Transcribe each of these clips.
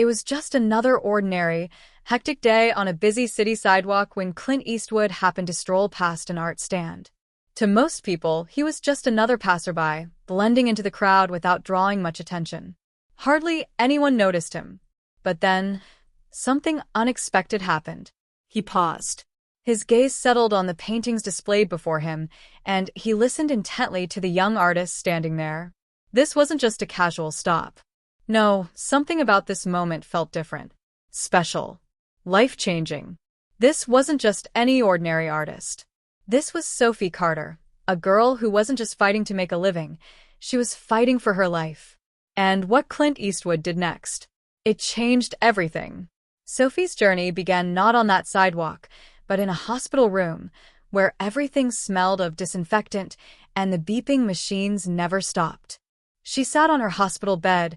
It was just another ordinary, hectic day on a busy city sidewalk when Clint Eastwood happened to stroll past an art stand. To most people, he was just another passerby, blending into the crowd without drawing much attention. Hardly anyone noticed him. But then, something unexpected happened. He paused. His gaze settled on the paintings displayed before him, and he listened intently to the young artist standing there. This wasn't just a casual stop. No, something about this moment felt different. Special. Life-changing. This wasn't just any ordinary artist. This was Sophie Carter, a girl who wasn't just fighting to make a living, she was fighting for her life. And what Clint Eastwood did next, it changed everything. Sophie's journey began not on that sidewalk, but in a hospital room, where everything smelled of disinfectant and the beeping machines never stopped. She sat on her hospital bed,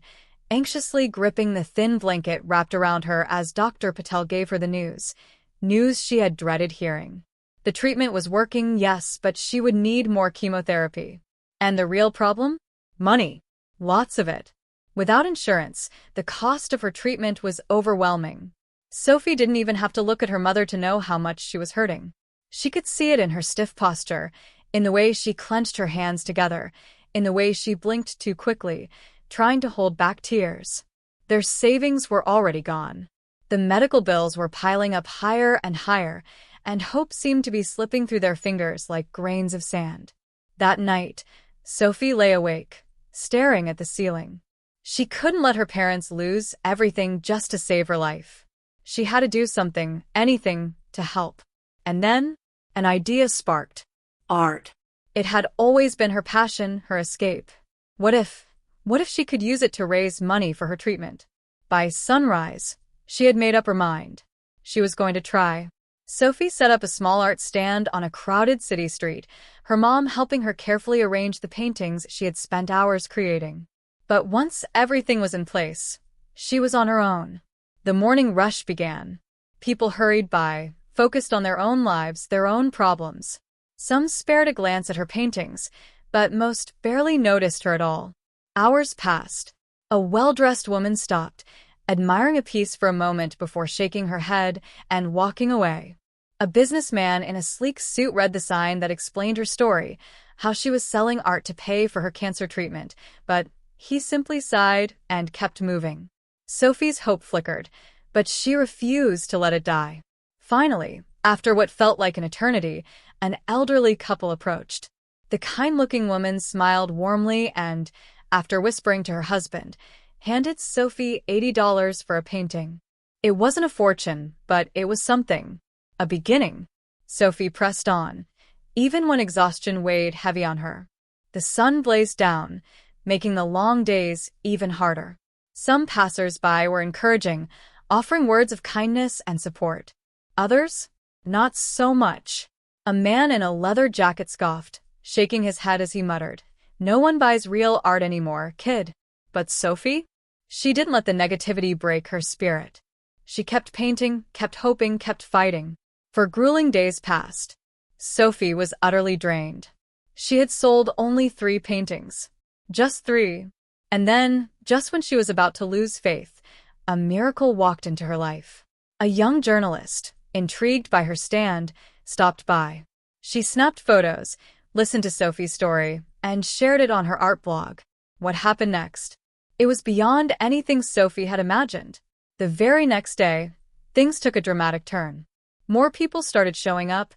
anxiously gripping the thin blanket wrapped around her as Dr. Patel gave her the news she had dreaded hearing. The treatment was working, yes, but she would need more chemotherapy. And the real problem? Money. Lots of it. Without insurance, the cost of her treatment was overwhelming. Sophie didn't even have to look at her mother to know how much she was hurting. She could see it in her stiff posture, in the way she clenched her hands together, in the way she blinked too quickly, trying to hold back tears. Their savings were already gone. The medical bills were piling up higher and higher, and hope seemed to be slipping through their fingers like grains of sand. That night, Sophie lay awake, staring at the ceiling. She couldn't let her parents lose everything just to save her life. She had to do something, anything, to help. And then, an idea sparked. Art. It had always been her passion, her escape. What if she could use it to raise money for her treatment? By sunrise, she had made up her mind. She was going to try. Sophie set up a small art stand on a crowded city street, her mom helping her carefully arrange the paintings she had spent hours creating. But once everything was in place, she was on her own. The morning rush began. People hurried by, focused on their own lives, their own problems. Some spared a glance at her paintings, but most barely noticed her at all. Hours passed. A well-dressed woman stopped, admiring a piece for a moment before shaking her head and walking away. A businessman in a sleek suit read the sign that explained her story, how she was selling art to pay for her cancer treatment, but he simply sighed and kept moving. Sophie's hope flickered, but she refused to let it die. Finally, after what felt like an eternity, an elderly couple approached. The kind-looking woman smiled warmly and, after whispering to her husband, handed Sophie $80 for a painting. It wasn't a fortune, but it was something. A beginning. Sophie pressed on, even when exhaustion weighed heavy on her. The sun blazed down, making the long days even harder. Some passersby were encouraging, offering words of kindness and support. Others, not so much. A man in a leather jacket scoffed, shaking his head as he muttered, "No one buys real art anymore, kid." But Sophie? She didn't let the negativity break her spirit. She kept painting, kept hoping, kept fighting. For grueling days passed. Sophie was utterly drained. She had sold only 3 paintings. Just 3. And then, just when she was about to lose faith, a miracle walked into her life. A young journalist, intrigued by her stand, stopped by. She snapped photos, listened to Sophie's story, and shared it on her art blog. What happened next? It was beyond anything Sophie had imagined. The very next day, things took a dramatic turn. More people started showing up,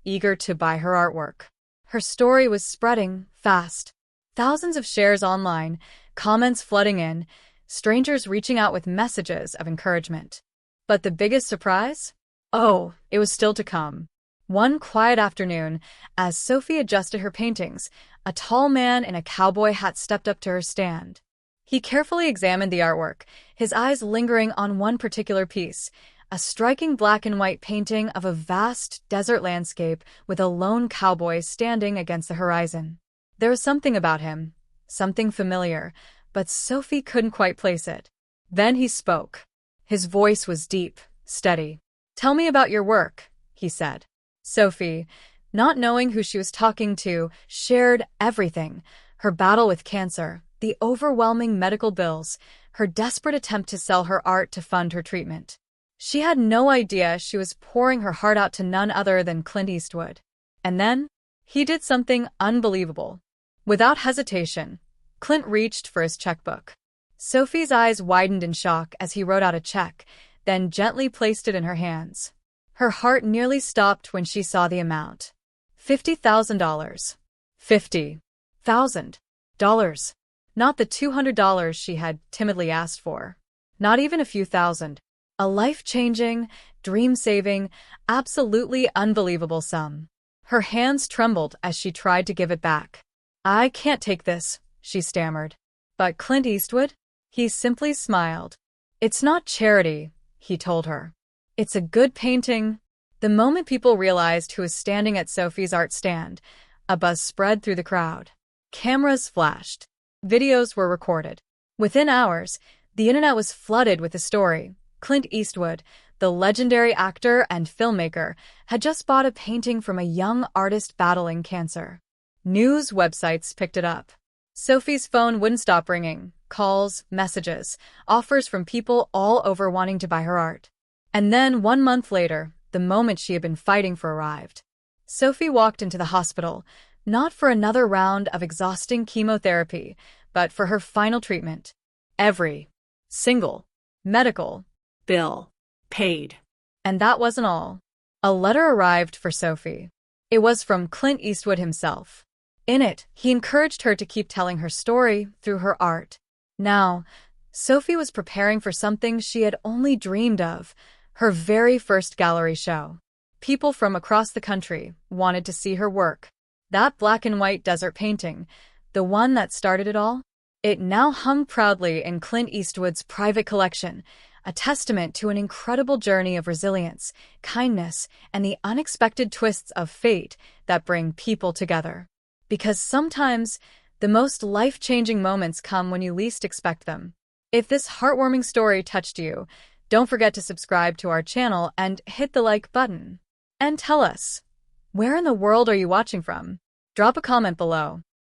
eager to buy her artwork. Her story was spreading fast. Thousands of shares online, comments flooding in, strangers reaching out with messages of encouragement. But the biggest surprise? Oh, it was still to come. One quiet afternoon, as Sophie adjusted her paintings, a tall man in a cowboy hat stepped up to her stand. He carefully examined the artwork, his eyes lingering on one particular piece, a striking black and white painting of a vast desert landscape with a lone cowboy standing against the horizon. There was something about him, something familiar, but Sophie couldn't quite place it. Then he spoke. His voice was deep, steady. "Tell me about your work," he said. Sophie, not knowing who she was talking to, shared everything: her battle with cancer, the overwhelming medical bills, her desperate attempt to sell her art to fund her treatment. She had no idea she was pouring her heart out to none other than Clint Eastwood. And then, he did something unbelievable. Without hesitation, Clint reached for his checkbook. Sophie's eyes widened in shock as he wrote out a check, then gently placed it in her hands. Her heart nearly stopped when she saw the amount. $50,000. $50,000. Not the $200 she had timidly asked for. Not even a few thousand. A life-changing, dream-saving, absolutely unbelievable sum. Her hands trembled as she tried to give it back. "I can't take this," she stammered. But Clint Eastwood? He simply smiled. "It's not charity," he told her. "It's a good painting." The moment people realized who was standing at Sophie's art stand, a buzz spread through the crowd. Cameras flashed. Videos were recorded. Within hours, the internet was flooded with the story. Clint Eastwood, the legendary actor and filmmaker, had just bought a painting from a young artist battling cancer. News websites picked it up. Sophie's phone wouldn't stop ringing. Calls, messages, offers from people all over wanting to buy her art. And then, 1 month later, the moment she had been fighting for arrived. Sophie walked into the hospital, not for another round of exhausting chemotherapy, but for her final treatment. Every single medical bill paid. And that wasn't all. A letter arrived for Sophie. It was from Clint Eastwood himself. In it, he encouraged her to keep telling her story through her art. Now, Sophie was preparing for something she had only dreamed of, her very first gallery show. People from across the country wanted to see her work. That black and white desert painting, the one that started it all, it now hung proudly in Clint Eastwood's private collection, a testament to an incredible journey of resilience, kindness, and the unexpected twists of fate that bring people together. Because sometimes, the most life-changing moments come when you least expect them. If this heartwarming story touched you, don't forget to subscribe to our channel and hit the like button. And tell us, where in the world are you watching from? Drop a comment below.